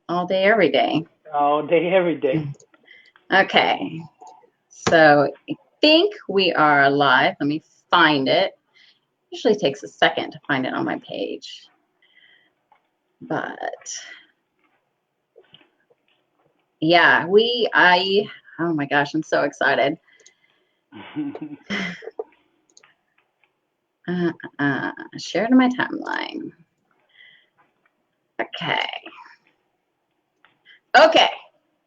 All day, every day. All day, every day. Okay. So I think we are live. Let me find it. Usually takes a second to find it on my page. But yeah, oh my gosh, I'm so excited. Share to my timeline. Okay. Okay.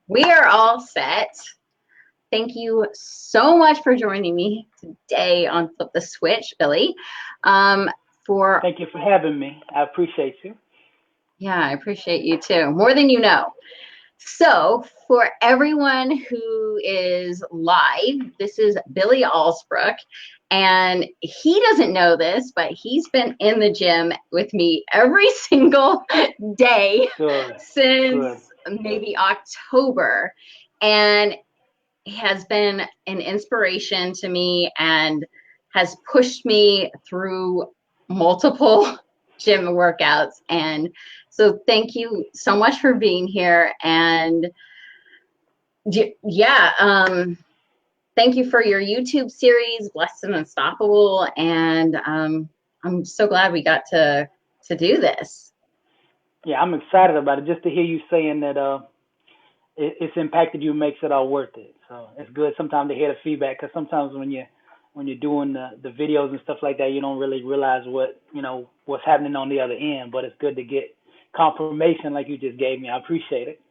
We are all set. Thank you so much for joining me today on Flip the Switch, Billy. For Thank you for having me. I appreciate you. Yeah, I appreciate you too, more than you know. So, for everyone who is live, this is Billy Alsbrook, and he doesn't know this, but he's been in the gym with me every single day Good. since Good. maybe October, and has been an inspiration to me and has pushed me through multiple gym workouts. And so thank you so much for being here. And yeah, thank you for your YouTube series, Blessed and Unstoppable. And I'm so glad we got to do this. Yeah, I'm excited about it. Just to hear you saying that it's impacted you makes it all worth it. So it's good sometimes to hear the feedback because sometimes when you're doing the videos and stuff like that, you don't really realize what's happening on the other end. But it's good to get confirmation like you just gave me. I appreciate it.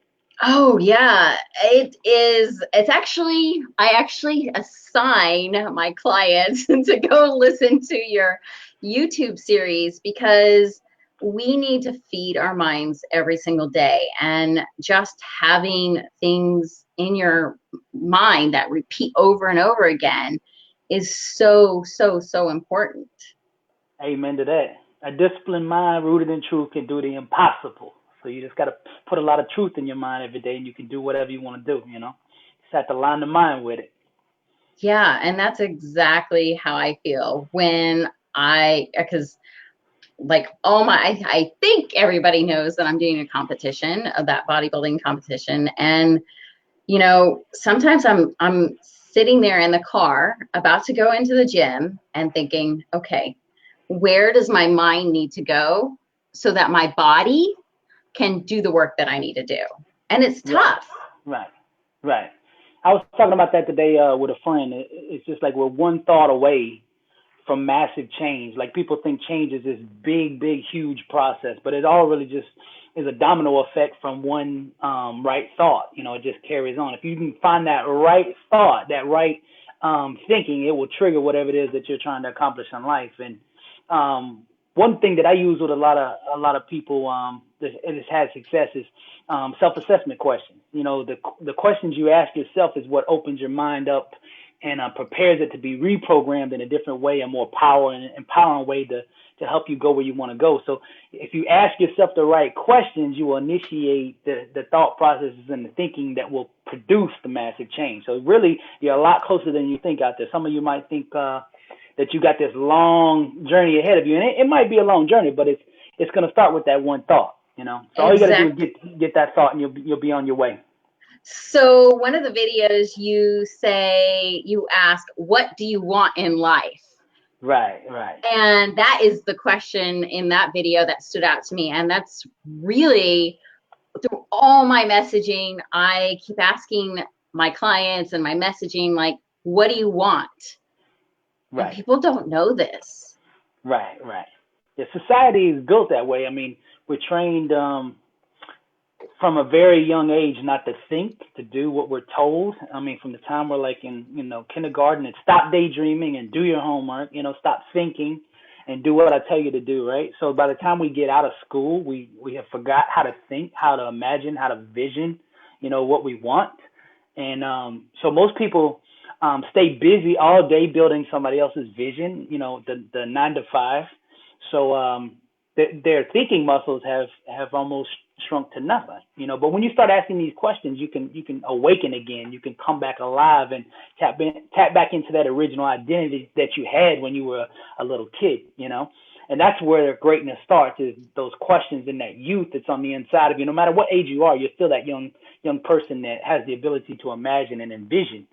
Oh yeah, it is. I actually assign my clients to go listen to your YouTube series because we need to feed our minds every single day. And just having things in your mind that repeat over and over again is so, so, so important. Amen to that. A disciplined mind rooted in truth can do the impossible. So you just got to put a lot of truth in your mind every day, and you can do whatever you want to do. Just have to line the mind with it. Yeah, and that's exactly how I feel because like I think everybody knows that I'm doing a competition, of that bodybuilding competition. And sometimes I'm sitting there in the car about to go into the gym and thinking, okay, where does my mind need to go so that my body can do the work that I need to do? And it's Right, tough. right, right. I was talking about that today with a friend. It's just like we're one thought away from massive change. Like people think change is this big, big, huge process, but it all really just is a domino effect from one right thought. It just carries on. If you can find that right thought, that right thinking, it will trigger whatever it is that you're trying to accomplish in life. And one thing that I use with a lot of people that has had success is self-assessment questions. The questions you ask yourself is what opens your mind up and prepares it to be reprogrammed in a different way, a more empowering way to help you go where you want to go. So if you ask yourself the right questions, you will initiate the thought processes and the thinking that will produce the massive change. So really, you're a lot closer than you think out there. Some of you might think that you got this long journey ahead of you, and it might be a long journey, but it's going to start with that one thought. So all you got to do Exactly. is get that thought, and you'll be on your way. So one of the videos you ask, what do you want in life? Right, right. And that is the question in that video that stood out to me. And that's really through all my messaging, I keep asking my clients and my messaging, like, what do you want? And Right. people don't know this. Right, right. Yeah, society is built that way. I mean, we're trained from a very young age not to think, to do what we're told. I mean, from the time we're like in, kindergarten, and stop daydreaming and do your homework, stop thinking and do what I tell you to do, right? So by the time we get out of school, we have forgot how to think, how to imagine, how to vision, what we want. And so most people stay busy all day building somebody else's vision, the 9 to 5. So their thinking muscles have almost shrunk to nothing, But when you start asking these questions, you can awaken again. You can come back alive and tap back into that original identity that you had when you were a little kid, And that's where greatness starts, is those questions in that youth that's on the inside of you. No matter what age you are, you're still that young person that has the ability to imagine and envision.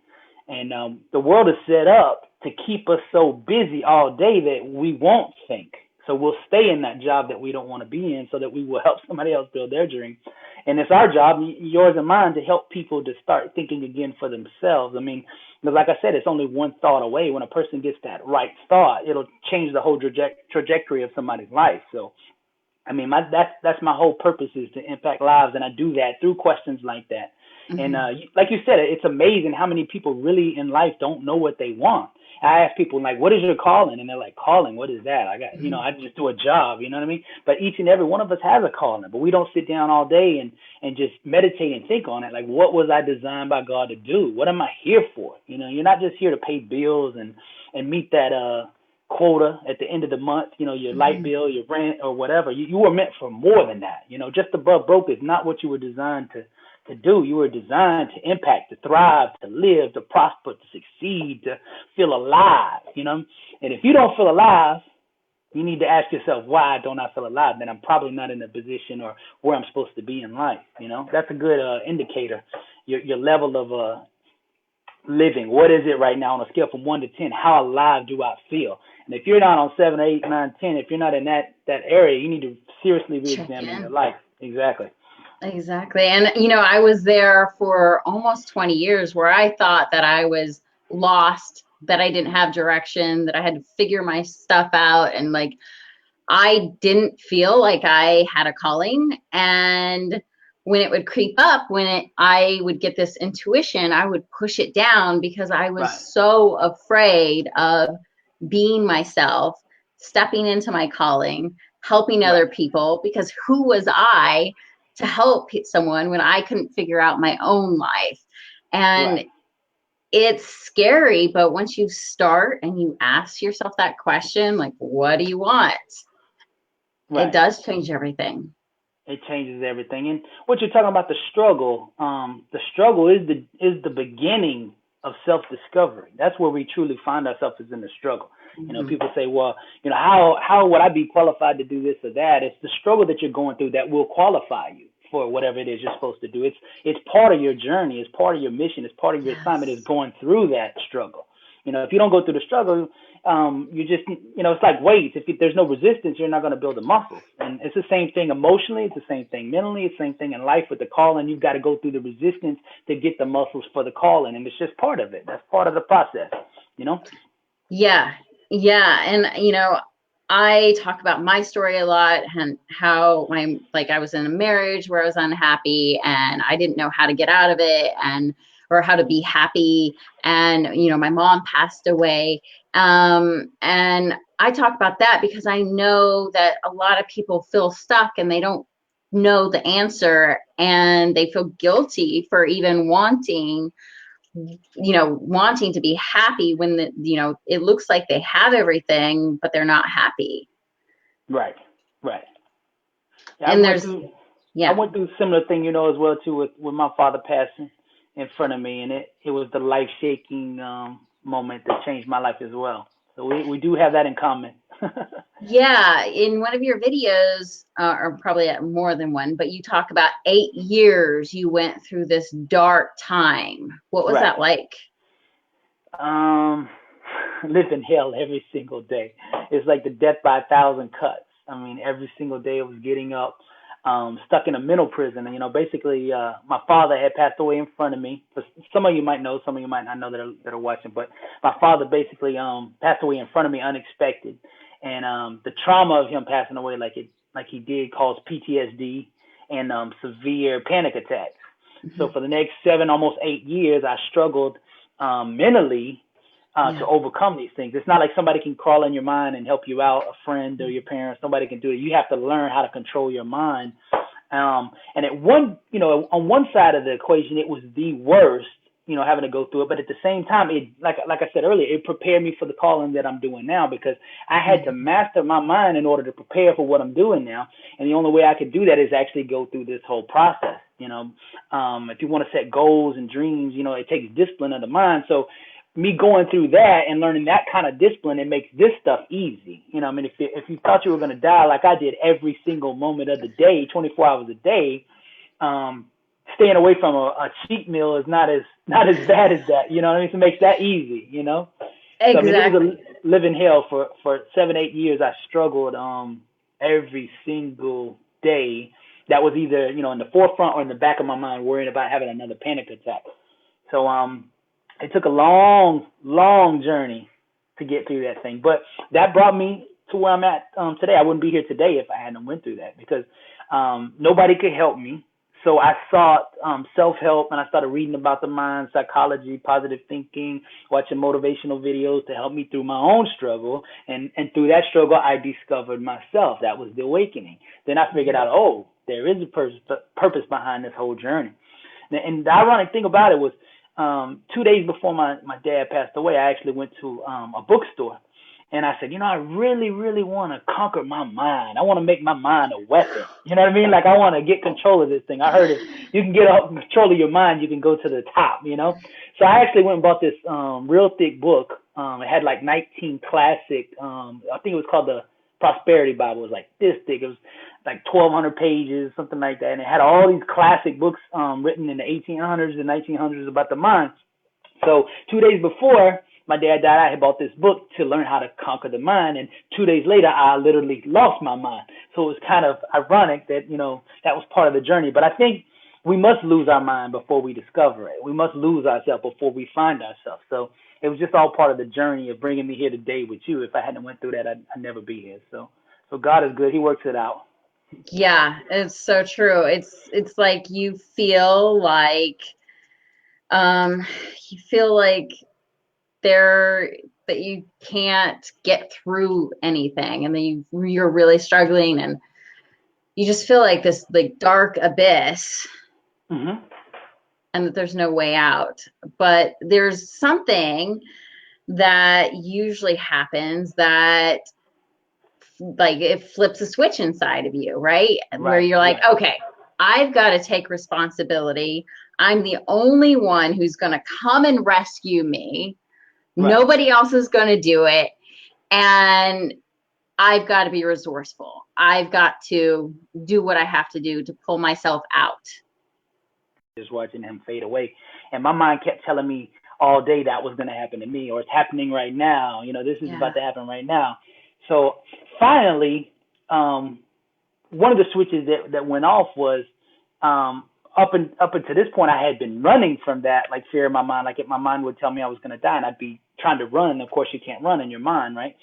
And the world is set up to keep us so busy all day that we won't think. So we'll stay in that job that we don't want to be in so that we will help somebody else build their dream. And it's our job, yours and mine, to help people to start thinking again for themselves. I mean, because like I said, it's only one thought away. When a person gets that right thought, it'll change the whole trajectory of somebody's life. So, I mean, that's my whole purpose, is to impact lives, and I do that through questions like that. Mm-hmm. And like you said, it's amazing how many people really in life don't know what they want. I ask people, like, what is your calling? And they're like, calling, what is that? I got, mm-hmm. I just do a job, you know what I mean? But each and every one of us has a calling, but we don't sit down all day and just meditate and think on it. Like, what was I designed by God to do? What am I here for? You're not just here to pay bills and meet that quota at the end of the month, your mm-hmm. light bill, your rent, or whatever. You were meant for more than that. Just above broke is not what you were designed to do. You were designed to impact, to thrive, to live, to prosper, to succeed, to feel alive, And if you don't feel alive, you need to ask yourself, why don't I feel alive? Then I'm probably not in a position or where I'm supposed to be in life. That's a good indicator. Your level of living. What is it right now on a scale from 1 to 10? How alive do I feel? And if you're not on 7, 8, 9, 10, if you're not in that area, you need to seriously re-examine your life. Exactly. And, I was there for almost 20 years where I thought that I was lost, that I didn't have direction, that I had to figure my stuff out. And like, I didn't feel like I had a calling. And when it would creep up, I would get this intuition, I would push it down because I was so afraid of being myself, stepping into my calling, helping other people, because who was I to help someone when I couldn't figure out my own life? And it's scary, but once you start and you ask yourself that question, like, what do you want? It does change everything. It changes everything. And what you're talking about, the struggle is the beginning of self-discovery. That's where we truly find ourselves, is in the struggle. Mm-hmm. People say, well, how would I be qualified to do this or that? It's the struggle that you're going through that will qualify you for whatever it is you're supposed to do. It's part of your journey. It's part of your mission. It's part of your assignment, is going through that struggle. If you don't go through the struggle, you just, it's like weights. If there's no resistance, you're not going to build the muscles. And it's the same thing emotionally. It's the same thing mentally. It's the same thing in life with the calling. You've got to go through the resistance to get the muscles for the calling. And it's just part of it. That's part of the process, Yeah. And, I talk about my story a lot, and how I was in a marriage where I was unhappy and I didn't know how to get out of it, or how to be happy. And, my mom passed away. And I talk about that because I know that a lot of people feel stuck and they don't know the answer, and they feel guilty for even wanting to be happy when it looks like they have everything, but they're not happy. Right. Yeah, and I went through a similar thing, as well too, with my father passing in front of me, and it was the life shaking moment that changed my life as well. So we do have that in common. Yeah, in one of your videos, or probably more than one, but you talk about 8 years you went through this dark time. What was that like? Living hell every single day. It's like the death by 1,000 cuts. I mean, every single day I was getting up, stuck in a mental prison. And, basically, my father had passed away in front of me. Some of you might know, some of you might not know that are watching, but my father basically passed away in front of me unexpected. And the trauma of him passing away like he did caused PTSD and severe panic attacks. Mm-hmm. So for the next 7, almost 8 years, I struggled mentally to overcome these things. It's not like somebody can crawl in your mind and help you out, a friend or your parents. Nobody can do it. You have to learn how to control your mind. And on one side of the equation, it was the worst, having to go through it. But at the same time, it, like I said earlier, it prepared me for the calling that I'm doing now, because I had to master my mind in order to prepare for what I'm doing now. And the only way I could do that is actually go through this whole process. If you want to set goals and dreams, it takes discipline of the mind. So me going through that and learning that kind of discipline, it makes this stuff easy. You know, I mean, if you thought you were going to die like I did every single moment of the day, 24 hours a day, staying away from a cheat meal is not as bad as that. You know what I mean? So it makes that easy. You know. So I mean, it was a living hell for 7-8 years. I struggled every single day. That was either, you know, in the forefront or in the back of my mind, worrying about having another panic attack. So it took a long journey to get through that thing. But that brought me to where I'm at today. I wouldn't be here today if I hadn't went through that, because nobody could help me. So I sought self-help, and I started reading about the mind, psychology, positive thinking, watching motivational videos to help me through my own struggle. And through that struggle, I discovered myself. That was the awakening. Then I figured out, oh, there is a purpose behind this whole journey. And the ironic thing about it was 2 days before my dad passed away, I actually went to a bookstore. And I said, you know, I really, really want to conquer my mind. I want to make my mind a weapon. You know what I mean? Like, I want to get control of this thing. I heard if you can get control of your mind, you can go to the top, you know? So I actually went and bought this real thick book. It had like 19 classic, I think it was called the Prosperity Bible. It was like this thick. It was like 1,200 pages, something like that. And it had all these classic books written in the 1800s and 1900s about the mind. So 2 days before my dad died, I had bought this book to learn how to conquer the mind. And 2 days later, I literally lost my mind. So it was kind of ironic that, you know, that was part of the journey. But I think we must lose our mind before we discover it. We must lose ourselves before we find ourselves. So it was just all part of the journey of bringing me here today with you. If I hadn't went through that, I'd never be here. So God is good. He works it out. Yeah, it's so true. It's like you feel like um that you can't get through anything, and then you're really struggling, and you just feel like this like dark abyss, Mm-hmm. and that there's no way out. But there's something that usually happens that like it flips a switch inside of you, right? Where you're like, okay, I've got to take responsibility. I'm the only one who's going to come and rescue me. Right. Nobody else is going to do it. And I've got to be resourceful. I've got to do what I have to do to pull myself out. Just watching him fade away. And my mind kept telling me all day that was going to happen to me, or it's happening right now. You know, this is about to happen right now. So finally, one of the switches that went off was up until this point, I had been running from that, like fear in my mind. Like if my mind would tell me I was going to die, and I'd be trying to run. Of course, you can't run in your mind, right?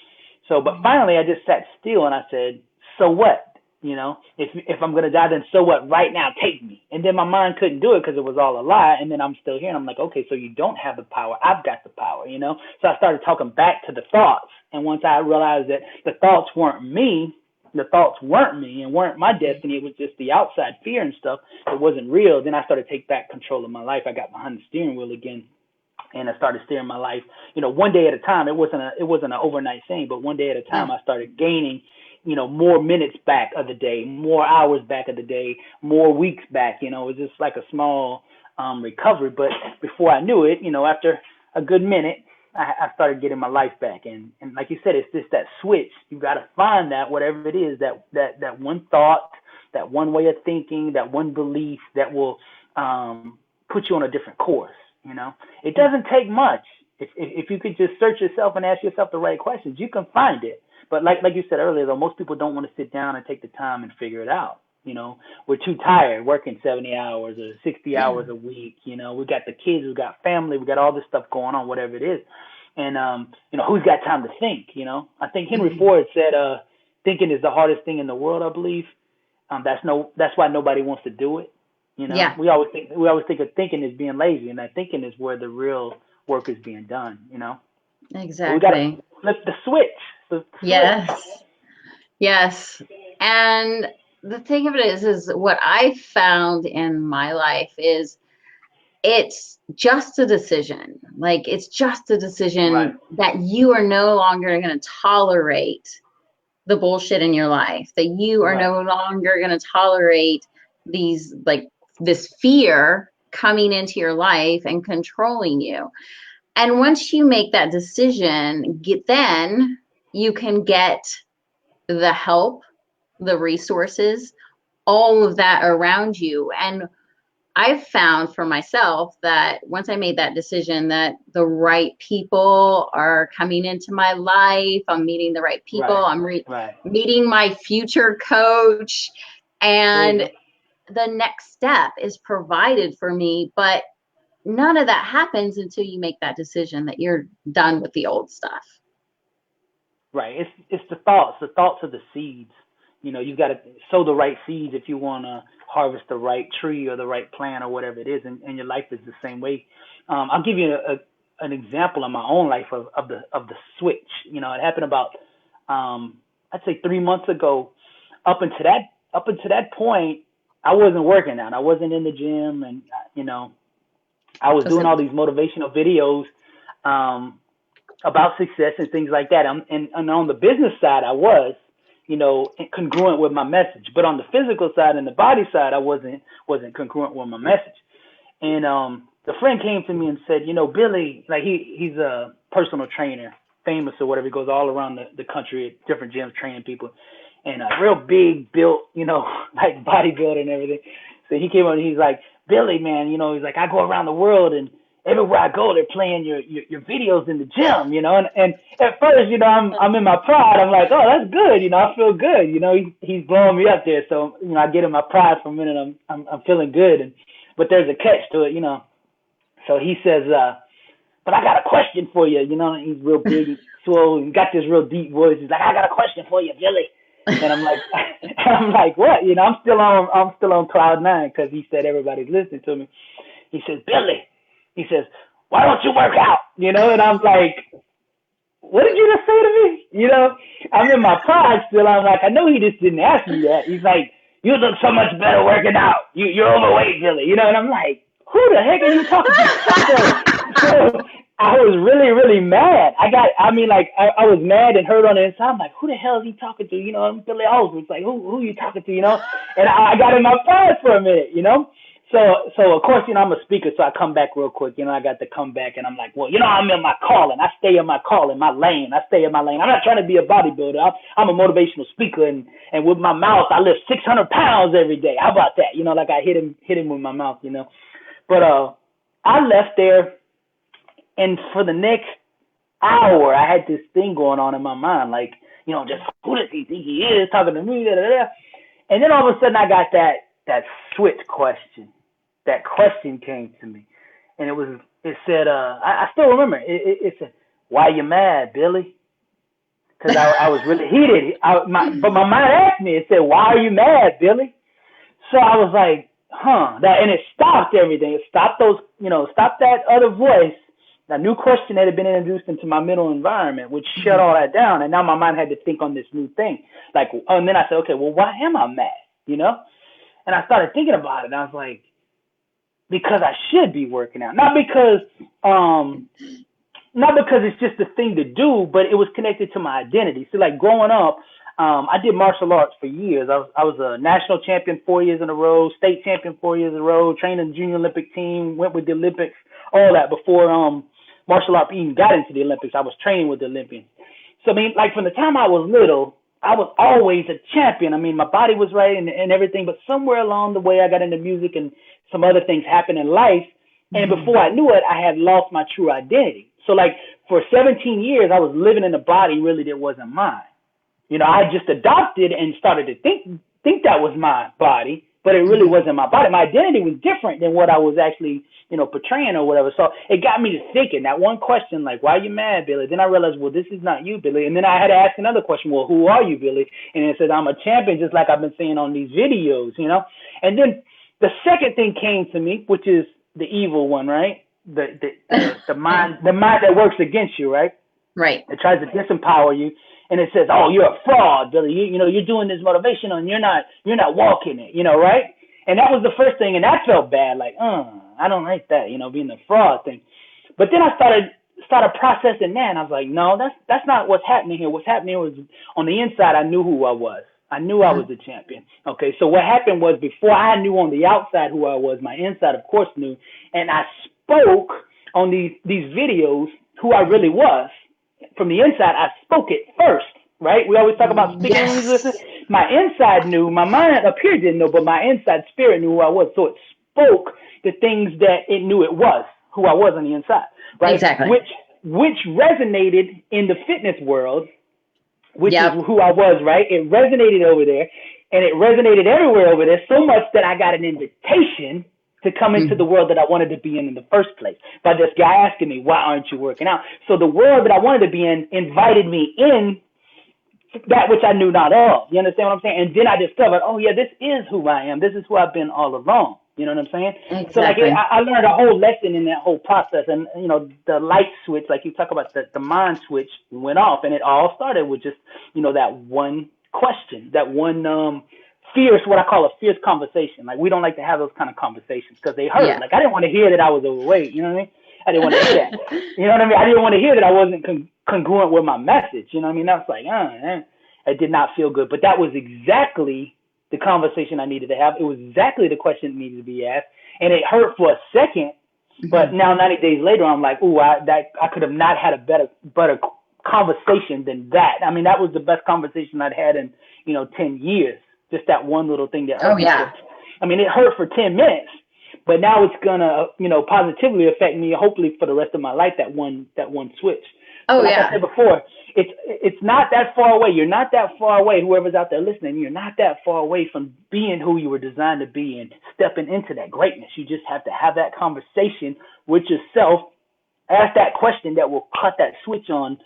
So, but finally, I just sat still and I said, "So what? You know, if I'm going to die, then so what? Right now, take me." And then my mind couldn't do it because it was all a lie. And then I'm still here, and I'm like, okay, so you don't have the power. I've got the power, you know. So I started talking back to the thoughts, and once I realized that the thoughts weren't me and weren't my destiny, it was just the outside fear and stuff. It wasn't real. Then I started to take back control of my life. I got behind the steering wheel again, and I started steering my life, you know, one day at a time. It wasn't an overnight thing, but one day at a time. I started gaining, you know, more minutes back of the day, more hours back of the day, more weeks back. You know, it was just like a small recovery. But before I knew it, you know, after a good minute, I started getting my life back. And like you said, it's just that switch. You got to find that, whatever it is, that one thought, that one way of thinking, that one belief that will put you on a different course. You know, it doesn't take much. If you could just search yourself and ask yourself the right questions, you can find it. But like you said earlier, though, most people don't want to sit down and take the time and figure it out. You know, we're too tired working 70 hours or 60 hours a week. You know, we got the kids, we got family, we got all this stuff going on, whatever it is. And, you know, who's got time to think? You know, I think Henry Ford said thinking is the hardest thing in the world, I believe. That's why nobody wants to do it. You know, we always think of thinking as being lazy, and that thinking is where the real work is being done. You know, exactly. We got to flip the switch. Yes. And the thing of it is what I found in my life is it's just a decision. Like it's just a decision that you are no longer going to tolerate the bullshit in your life, that you are no longer going to tolerate these, like this fear coming into your life and controlling you. And once you make that decision, then you can get the help, the resources, all of that around you. And I've found for myself that once I made that decision that the right people are coming into my life, I'm meeting the right people, meeting my future coach, and the next step is provided for me. But none of that happens until you make that decision that you're done with the old stuff. Right. It's the thoughts. The thoughts are the seeds. You've got to sow the right seeds if you want to harvest the right tree or the right plant or whatever it is. And your life is the same way. I'll give you an example of my own life of the switch. It happened about I'd say 3 months ago. Up until that point, I wasn't working out. I wasn't in the gym, and I was doing all these motivational videos about success and things like that. And on the business side, I was, congruent with my message. But on the physical side and the body side, I wasn't congruent with my message. And the friend came to me and said, Billy, like he's a personal trainer, famous or whatever. He goes all around the country at different gyms training people, and a real big built, like bodybuilder and everything. So he came on and he's like, Billy, man, he's like, I go around the world and everywhere I go, they're playing your videos in the gym, and at first, I'm in my pride. I'm like, oh, that's good. I feel good. He's blowing me up there. So, I get in my pride for a minute. I'm feeling good. But there's a catch to it, So he says, but I got a question for you. He's real big, and swole, and got this real deep voice. He's like, I got a question for you, Billy. And I'm like, what? I'm still on cloud nine because he said everybody's listening to me. He says, Billy. He says, why don't you work out? And I'm like, what did you just say to me? I'm in my pride still. I'm like, I know he just didn't ask me that. He's like, you look so much better working out. You're overweight, Billy. And I'm like, who the heck are you talking to? So I was really, really mad. I was mad and hurt on the inside. I'm like, who the hell is he talking to? I'm Billy Alsbrooks. Like, who are you talking to? And I got in my pride for a minute, So of course, I'm a speaker, so I come back real quick. I got to come back, and I'm like, well, I'm in my calling. I stay in my calling, my lane. I stay in my lane. I'm not trying to be a bodybuilder. I'm a motivational speaker, and with my mouth, I lift 600 pounds every day. How about that? Like I hit him with my mouth, But I left there, and for the next hour, I had this thing going on in my mind, like, just who does he think he is talking to me? Da, da, da. And then all of a sudden, I got that switch question. That question came to me, and it said, I still remember, it said, why you mad, Billy? Because I was really heated. But my mind asked me, it said, why are you mad, Billy? So I was like, and it stopped everything. It stopped stopped that other voice, that new question that had been introduced into my mental environment, which shut all that down. And now my mind had to think on this new thing. And then I said, okay, well, why am I mad, And I started thinking about it, and I was like, because I should be working out. Not because it's just a thing to do, but it was connected to my identity. So like growing up, I did martial arts for years. I was a national champion 4 years in a row, state champion 4 years in a row, trained in the junior Olympic team, went with the Olympics, all that before martial arts even got into the Olympics. I was training with the Olympians. So from the time I was little, I was always a champion. My body was right and everything, but somewhere along the way, I got into music and some other things happened in life. And before I knew it, I had lost my true identity. So for 17 years, I was living in a body really that wasn't mine. I just adopted and started to think that was my body, but it really wasn't my body. My identity was different than what I was actually, portraying or whatever. So it got me to thinking that one question, like, why are you mad, Billy? Then I realized, well, this is not you, Billy. And then I had to ask another question, well, who are you, Billy? And it said, I'm a champion, just like I've been saying on these videos, And then the second thing came to me, which is the evil one, right? The mind that works against you, right? Right. It tries to disempower you. And it says, oh, you're a fraud, Billy. You're doing this motivation and you're not walking it, right? And that was the first thing. And that felt bad. Like, I don't like that, being the fraud thing. But then I started processing that. And I was like, no, that's not what's happening here. What's happening was on the inside, I knew who I was. I knew I was the champion. Okay. So what happened was before I knew on the outside who I was, my inside, of course, knew. And I spoke on these videos who I really was. From the inside, I spoke it first, right? We always talk about speaking when we listen. Yes. My inside knew, my mind up here didn't know, but my inside spirit knew who I was. So it spoke the things that it knew it was, who I was on the inside, right? Exactly. Which resonated in the fitness world, which is Yep. who I was, right? It resonated over there, and it resonated everywhere over there, so much that I got an invitation to come into the world that I wanted to be in the first place by this guy asking me, why aren't you working out? So the world that I wanted to be in invited me in that which I knew not of. You understand what I'm saying? And then I discovered, oh yeah, this is who I am. This is who I've been all along. You know what I'm saying? Exactly. So like I learned a whole lesson in that whole process, and you know the light switch, like you talk about the mind switch went off, and it all started with just that one question, that one fierce, what I call a fierce conversation. Like we don't like to have those kind of conversations because they hurt. Yeah. Like I didn't want to hear that I was overweight. You know what I mean? I didn't want to hear that. You know what I mean? I didn't want to hear that I wasn't congruent with my message. You know what I mean? That's like, it did not feel good. But that was exactly the conversation I needed to have. It was exactly the question that needed to be asked. And it hurt for a second, but now 90 days later, I'm like, ooh, I could have not had a better conversation than that. I mean, that was the best conversation I'd had in 10 years. Just that one little thing that hurt. Oh yeah. I mean, it hurt for 10 minutes, but now it's gonna positively affect me, hopefully for the rest of my life. That one switch. Oh like yeah. I said before, it's not that far away. You're not that far away. Whoever's out there listening, you're not that far away from being who you were designed to be and stepping into that greatness. You just have to have that conversation with yourself. Ask that question that will cut that switch on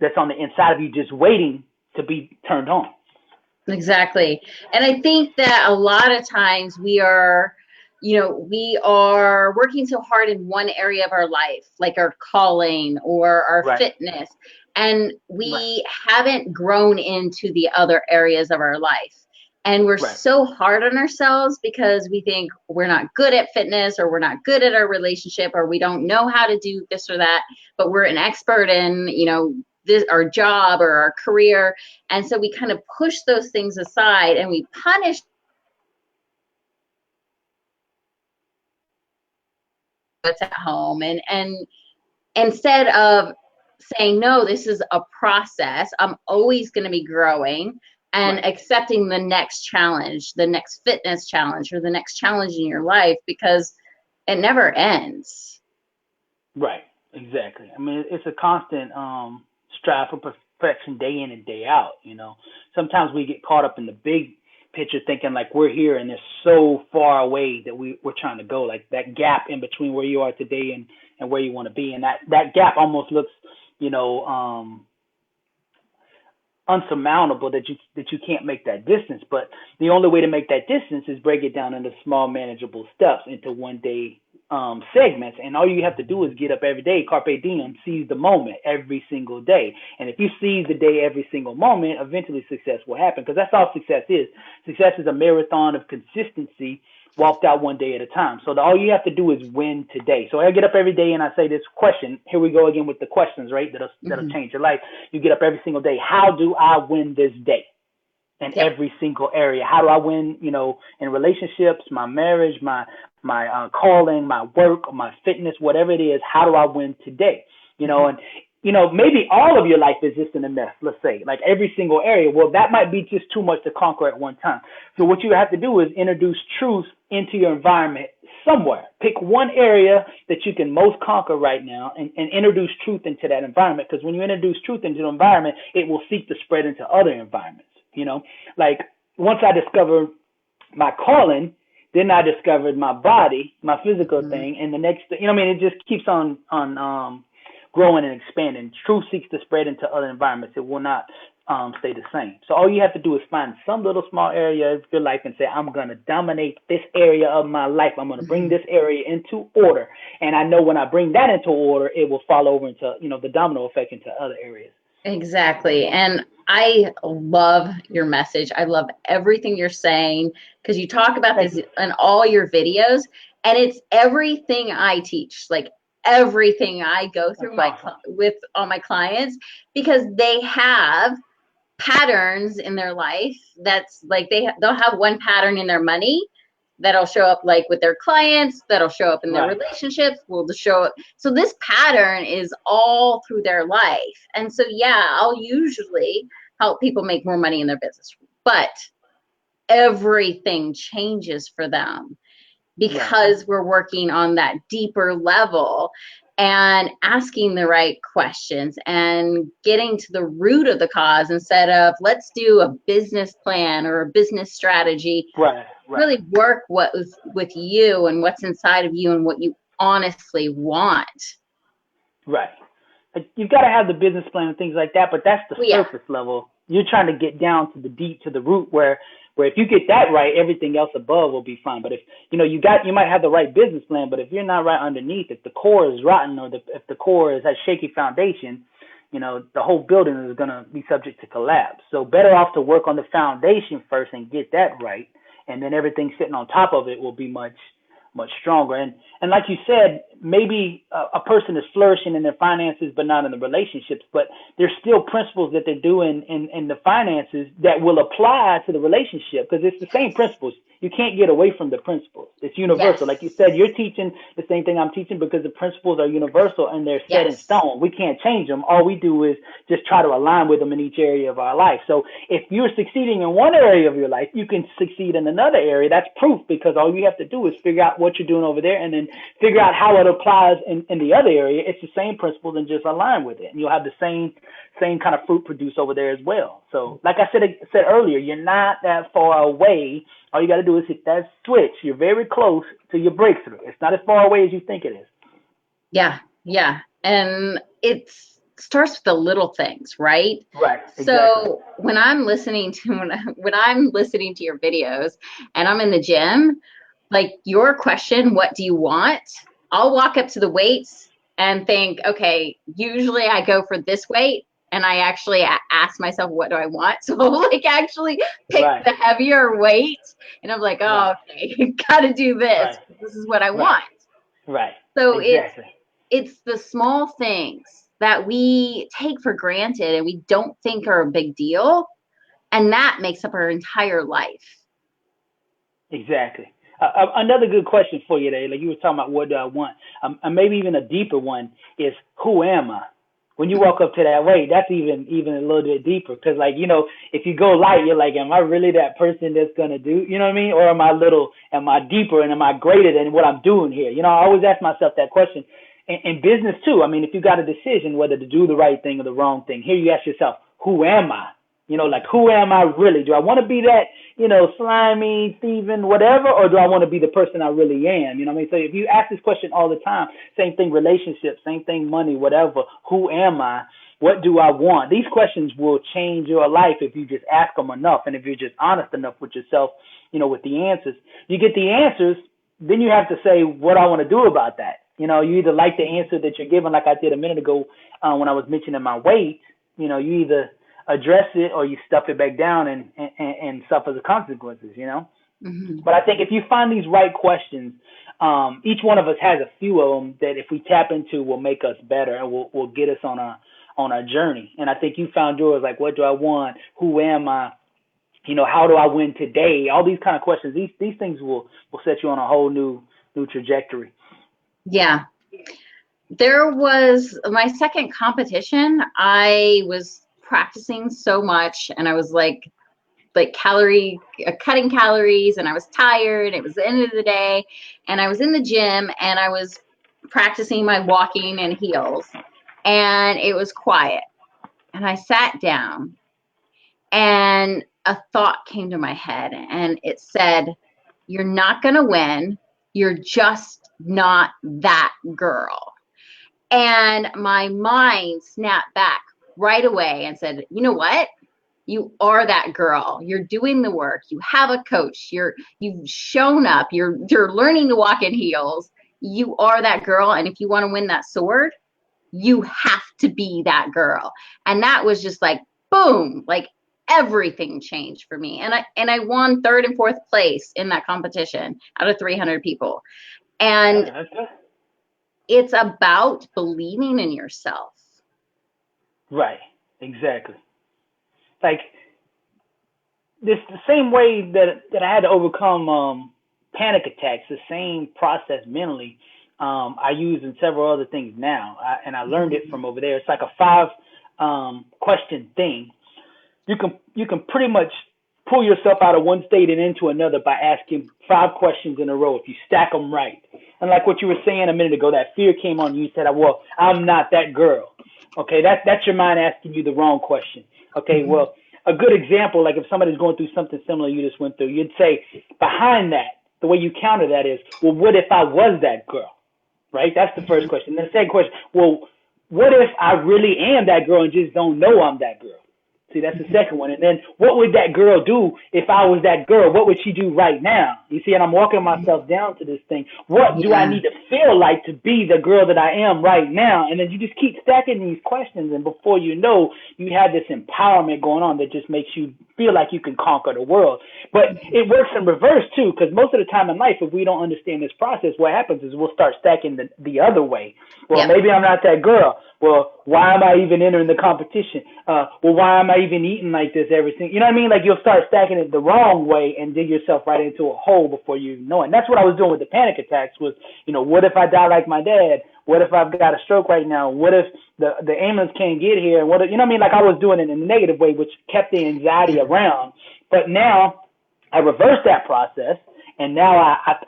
that's on the inside of you, just waiting to be turned on. Exactly. And I think that a lot of times we are working so hard in one area of our life, like our calling or our fitness, and we haven't grown into the other areas of our life. And we're so hard on ourselves because we think we're not good at fitness, or we're not good at our relationship, or we don't know how to do this or that, but we're an expert in, this, our job or our career. And so we kind of push those things aside and we punish what's at home. And instead of saying, no, this is a process, I'm always going to be growing and accepting the next challenge, the next fitness challenge, or the next challenge in your life, because it never ends. Right. Exactly. I mean, it's a constant strive for perfection day in and day out. Sometimes we get caught up in the big picture thinking like we're here and it's so far away that we're trying to go, like that gap in between where you are today and where you want to be. And that gap almost looks, unsurmountable, that you can't make that distance. But the only way to make that distance is break it down into small, manageable steps, into one day segments. And all you have to do is get up every day, carpe diem, seize the moment every single day. And if you seize the day every single moment, eventually success will happen, because that's all success is. Success is a marathon of consistency walked out one day at a time. So all you have to do is win today. So I get up every day and I say this question. Here we go again with the questions, right? That'll change your life. You get up every single day. How do I win this day? In every single area. How do I win, in relationships, my marriage, my calling, my work, my fitness, whatever it is? How do I win today? And maybe all of your life is just in a mess, let's say, like every single area. Well, that might be just too much to conquer at one time. So what you have to do is introduce truth into your environment somewhere. Pick one area that you can most conquer right now and introduce truth into that environment. Because when you introduce truth into the environment, it will seek to spread into other environments. Like once I discovered my calling, then I discovered my body, my physical thing, and the next, it just keeps on growing and expanding. Truth seeks to spread into other environments. It will not stay the same. So all you have to do is find some little small area of your life and say, I'm going to dominate this area of my life. I'm going to bring this area into order. And I know when I bring that into order, it will fall over into, the domino effect into other areas. Exactly. And I love your message. I love everything you're saying, because you talk about this in all your videos, and it's everything I teach, like everything I go through with all my clients, because they have patterns in their life. That's like they'll have one pattern in their money that'll show up like with their clients, that'll show up in their Right. relationships, will show up. So this pattern is all through their life. And so, yeah, I'll usually help people make more money in their business, but everything changes for them Right. because we're working on that deeper level and asking the right questions and getting to the root of the cause instead of let's do a business plan or a business strategy. Right. Right. Really work what was with you and what's inside of you and what you honestly want. Right. Like, you've got to have the business plan and things like that, but that's the Well, yeah. surface level. You're trying to get down to the deep, to the root, where if you get that right, everything else above will be fine. But if you might have the right business plan, but if you're not right underneath, if the core is rotten, or if the core has shaky foundation, the whole building is going to be subject to collapse. So better off to work on the foundation first and get that right, and then everything sitting on top of it will be much stronger. And like you said, maybe a person is flourishing in their finances, but not in the relationships. But there's still principles that they're doing in the finances that will apply to the relationship, because it's the same principles. You can't get away from the principles. It's universal. Yes. Like you said, you're teaching the same thing I'm teaching because the principles are universal and they're set in Yes. stone. We can't change them. All we do is just try to align with them in each area of our life. So if you're succeeding in one area of your life, you can succeed in another area. That's proof, because all you have to do is figure out what you're doing over there and then figure out how it applies in the other area. It's the same principles, and just align with it. And you'll have the same kind of fruit produced over there as well. So like I said earlier, you're not that far away. All you got to do is hit that switch. You're very close to your breakthrough. It's not as far away as you think it is. Yeah. Yeah. And it starts with the little things, right? Right. Exactly. So when I'm listening to your videos and I'm in the gym, like your question, what do you want? I'll walk up to the weights and think, okay, usually I go for this weight, and I actually ask myself, what do I want? So I'll like actually pick Right. the heavier weight, and I'm like, oh, okay, gotta do this. Right. This is what I want. Right. So exactly. it's the small things that we take for granted and we don't think are a big deal, and that makes up our entire life. Exactly. Another good question for you today, like you were talking about, what do I want? And maybe even a deeper one is, who am I? When you walk up to that weight, that's even a little bit deeper, because if you go light, you're like, am I really that person that's gonna do? You know what I mean? Or am I deeper, and am I greater than what I'm doing here? I always ask myself that question. In business too. I mean, if you got a decision whether to do the right thing or the wrong thing, here you ask yourself, who am I? Like, who am I really? Do I want to be that, slimy, thieving, whatever, or do I want to be the person I really am? You know what I mean? So if you ask this question all the time, same thing, relationships, same thing, money, whatever, who am I? What do I want? These questions will change your life if you just ask them enough, and if you're just honest enough with yourself, with the answers. You get the answers, then you have to say, what I want to do about that. You either like the answer that you're given, like I did a minute ago when I was mentioning my weight. You either address it or you stuff it back down and suffer the consequences. Mm-hmm. But I think if you find these right questions, each one of us has a few of them that if we tap into will make us better and will get us on our journey. And I think you found yours, like, what do I want? Who am I? How do I win today? All these kind of questions. These things will set you on a whole new trajectory. Yeah. There was my second competition. I was practicing so much, and I was like cutting calories, and I was tired. It was the end of the day, and I was in the gym, and I was practicing my walking in heels, and it was quiet. And I sat down, and a thought came to my head, and it said, you're not going to win. You're just not that girl. And my mind snapped back right away and said, you know what? You are that girl. You're doing the work. You have a coach. You've shown up. You're learning to walk in heels. You are that girl. And if you want to win that sword, you have to be that girl. And that was just like, boom, like everything changed for me. And I won third and fourth place in that competition out of 300 people. And it's about believing in yourself. Right. Exactly. Like, this the same way that I had to overcome panic attacks, the same process mentally, I use in several other things now, and I learned it from over there. It's like a five question thing. You can pretty much pull yourself out of one state and into another by asking five questions in a row if you stack them right. And like what you were saying a minute ago, that fear came on you. You said, "Well, I'm not that girl." Okay, that's your mind asking you the wrong question. Okay, well, a good example, like if somebody's going through something similar you just went through, you'd say behind that, the way you counter that is, well, what if I was that girl? Right? That's the first question. Then the second question, well, what if I really am that girl and just don't know I'm that girl? See, that's the second one. And then what would that girl do if I was that girl? What would she do right now? You see, and I'm walking myself down to this thing. What do I need to feel like to be the girl that I am right now? And then you just keep stacking these questions. And before you know, you have this empowerment going on that just makes you feel like you can conquer the world. But it works in reverse, too, because most of the time in life, if we don't understand this process, what happens is we'll start stacking the other way. Well, maybe I'm not that girl. Well, why am I even entering the competition? Well, why am I even eating like this every single? You know what I mean? Like you'll start stacking it the wrong way and dig yourself right into a hole before you know it. And that's what I was doing with the panic attacks was, what if I die like my dad? What if I've got a stroke right now? What if the ambulance can't get here? And what if, you know what I mean? Like I was doing it in a negative way, which kept the anxiety around. But now I reversed that process. And now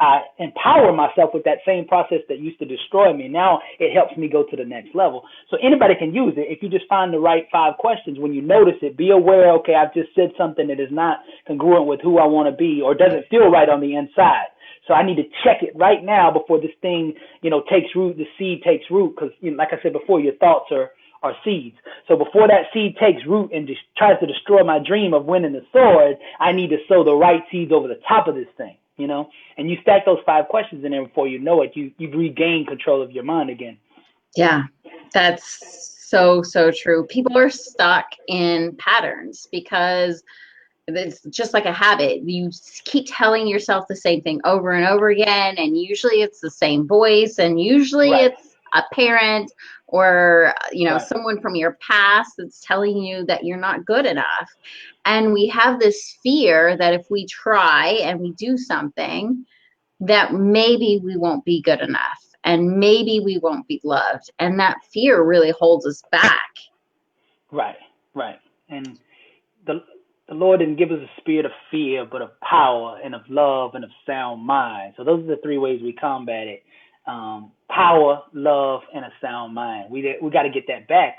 I empower myself with that same process that used to destroy me. Now it helps me go to the next level. So anybody can use it if you just find the right five questions. When you notice it, be aware, okay, I've just said something that is not congruent with who I want to be or doesn't feel right on the inside. So I need to check it right now before this thing, takes root, the seed takes root. Because, like I said before, your thoughts are seeds. So before that seed takes root and just tries to destroy my dream of winning the sword, I need to sow the right seeds over the top of this thing. And you stack those five questions in there before you know it, you've regained control of your mind again. Yeah, that's so true. People are stuck in patterns because it's just like a habit. You keep telling yourself the same thing over and over again, and usually it's the same voice, and usually it's a parent or someone from your past that's telling you that you're not good enough. And we have this fear that if we try and we do something, that maybe we won't be good enough and maybe we won't be loved. And that fear really holds us back. Right. And the Lord didn't give us a spirit of fear, but of power and of love and of sound mind. So those are the three ways we combat it. Power, love, and a sound mind. We got to get that back.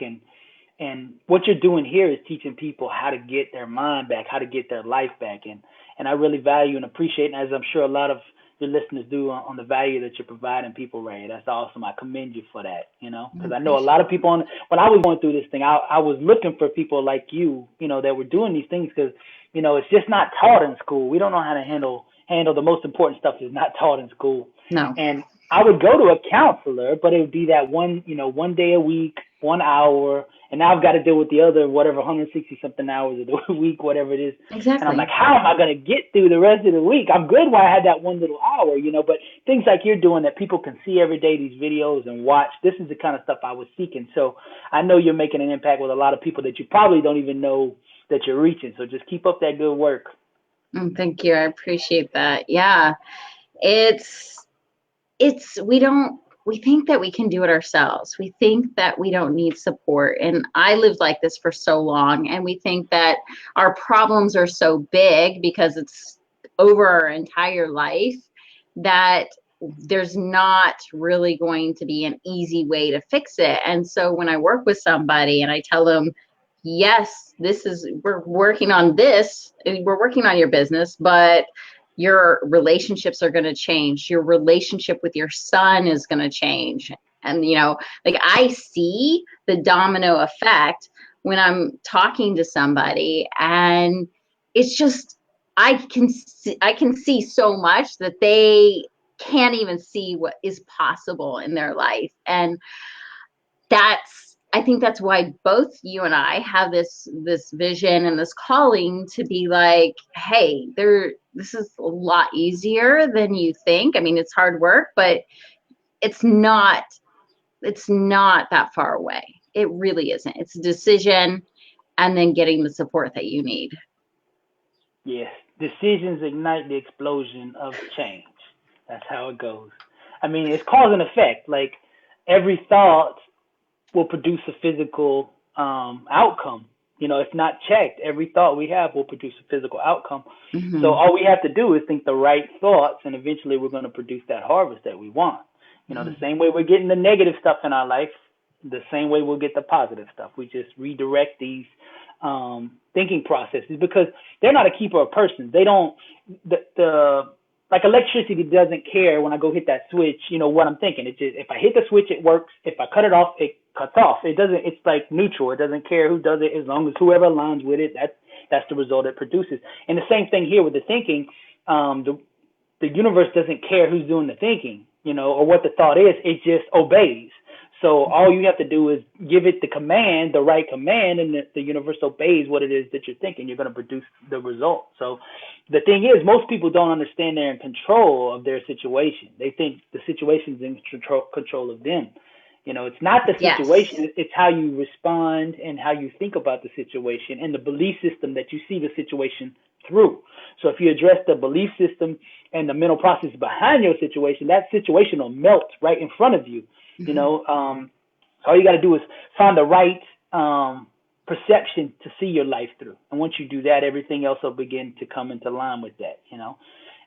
And what you're doing here is teaching people how to get their mind back, how to get their life back. And I really value and appreciate, and as I'm sure a lot of your listeners do, on the value that you're providing people, Ray. That's awesome. I commend you for that, because I know a lot of people when I was going through this thing, I was looking for people like you, that were doing these things because, it's just not taught in school. We don't know how to handle the most important stuff that's not taught in school. No. And I would go to a counselor, but it would be that one day a week, 1 hour, and now I've got to deal with the other, 160 something hours of the week, whatever it is. Exactly. And I'm like, how am I going to get through the rest of the week? I'm good while I had that one little hour, but things like you're doing that people can see every day, these videos and watch, this is the kind of stuff I was seeking. So I know you're making an impact with a lot of people that you probably don't even know that you're reaching. So just keep up that good work. Thank you. I appreciate that. Yeah. We think that we can do it ourselves. We think that we don't need support. And I lived like this for so long. And we think that our problems are so big because it's over our entire life that there's not really going to be an easy way to fix it. And so when I work with somebody and I tell them, yes, we're working on this, we're working on your business, but your relationships are going to change. Your relationship with your son is going to change. And, I see the domino effect when I'm talking to somebody, and it's just, I can see so much that they can't even see what is possible in their life. And I think that's why both you and I have this vision and this calling to be like, hey, this is a lot easier than you think. I mean, it's hard work, but it's not that far away. It really isn't. It's a decision and then getting the support that you need. Yes. Decisions ignite the explosion of change. That's how it goes. I mean, it's cause and effect. Like every thought will produce a physical outcome. You know, if not checked, every thought we have will produce a physical outcome. So Mm-hmm. all we have to do is think the right thoughts, and eventually we're going to produce that harvest that we want. You know, the same way we're getting the negative stuff in our life, the same way we'll get the positive stuff. We just redirect these thinking processes because they're not a keeper of persons. They don't the like electricity doesn't care when I go hit that switch, you know, what I'm thinking. It just, if I hit the switch, it works. If I cut it off, it cuts off. It doesn't, it's like neutral. It doesn't care who does it as long as whoever aligns with it, that's the result it produces. And the same thing here with the thinking. The universe doesn't care who's doing the thinking, you know, or what the thought is. It just obeys. So all you have to do is give it the command, the right command, and the universe obeys what it is that you're thinking. You're going to produce the result. So the thing is, most people don't understand they're in control of their situation. They think the situation's in control of them. You know, it's not the Yes. situation. It's how you respond and how you think about the situation and the belief system that you see the situation through. So if you address the belief system and the mental process behind your situation, that situation will melt right in front of you. You Mm-hmm. know, all you got to do is find the right perception to see your life through. And once you do that, everything else will begin to come into line with that, you know.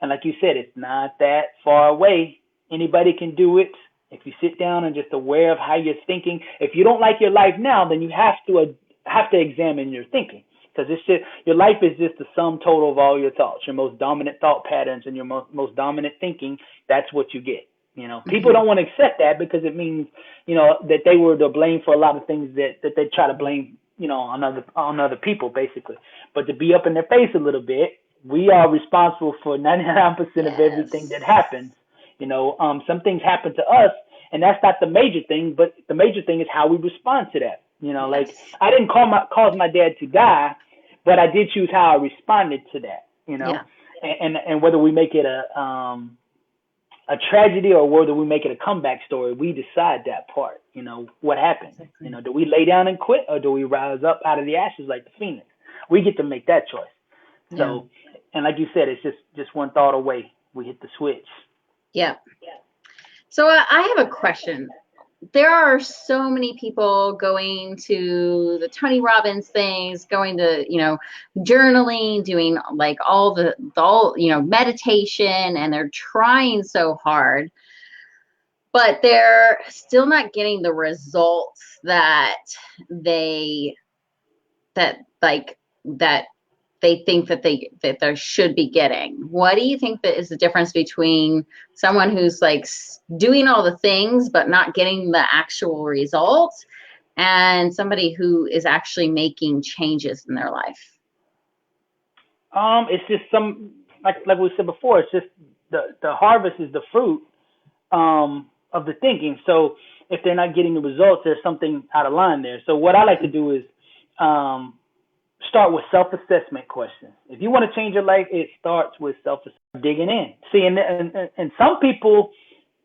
And like you said, it's not that far away. Anybody can do it. If you sit down and just aware of how you're thinking, if you don't like your life now, then you have to examine your thinking because it's just your life is just the sum total of all your thoughts, your most dominant thought patterns, and your most dominant thinking. That's what you get. You know, people Mm-hmm. don't want to accept that because it means, you know, that they were to blame for a lot of things that they try to blame, you know, on other people basically. But to be up in their face a little bit, we are responsible for 99% of everything that Yes. happens. You know, some things happen to us, and that's not the major thing. But the major thing is how we respond to that. You know, like Yes. I didn't cause my dad to die, but I did choose how I responded to that. You know, Yeah. and whether we make it a tragedy or whether we make it a comeback story, we decide that part. You know, what happened. You Exactly. know, do we lay down and quit or do we rise up out of the ashes like the phoenix? We get to make that choice. Yeah. So, and like you said, it's just one thought away. We hit the switch. Yeah. So I have a question. There are so many people going to the Tony Robbins things, going to, journaling, doing like all meditation, and they're trying so hard, but they're still not getting the results they, that like, that they think that they should be getting. What do you think that is the difference between someone who's like doing all the things but not getting the actual results and somebody who is actually making changes in their life? It's just like we said before. It's just the harvest is the fruit of the thinking. So if they're not getting the results, there's something out of line there. So what I like to do is um, start with self-assessment questions. If you want to change your life, it starts with self-assessment, digging in. See, and some people